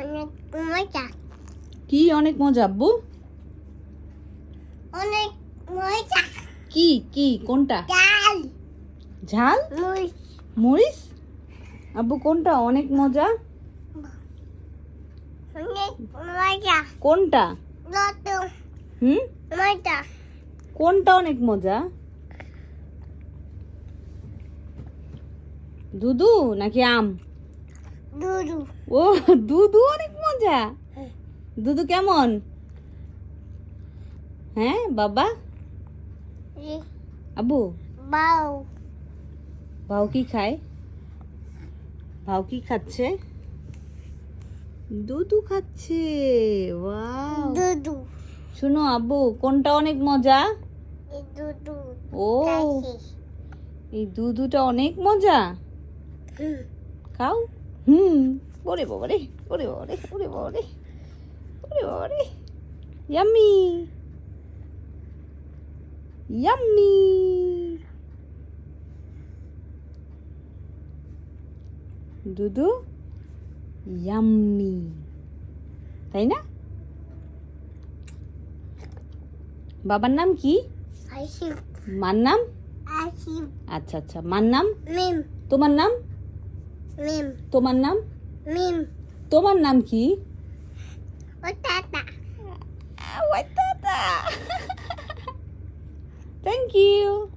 অনেক মজা কি অনেক মজা আব্বু? অনেক মজা কি কি কোনটা? ডাল ঝাল মুই মরিচ? আব্বু কোনটা অনেক মজা? অনেক মজা কোনটা? কত মজা কোনটা অনেক মজা? দুধু নাকি আম? দুধু ও দুধু অনেক মজা। দুধু কেমন? হ্যাঁ বাবা আব্বু বাউ ভাও কি খায়? ভাও কি খাচ্ছে? দুধু খাচ্ছে। ওয়াও। দুধু শুনো আব্বু কোনটা অনেক মজা? দুধু ও এই দুধুটা অনেক মজা। খাও। ওরে বাবারে ওরে বাবারে ওরে বাবারে ওরে বাবারে ইয়াম্মি ইয়াম্মি দুধু ইয়াম্মি তাই না? বাবার নাম কি? আসিম মার নাম? আসিম আচ্ছা আচ্ছা মার নাম? মিম তোমার নাম? মিম তোমার নাম? মিম তোমার নাম কি? ও টাটা Thank you.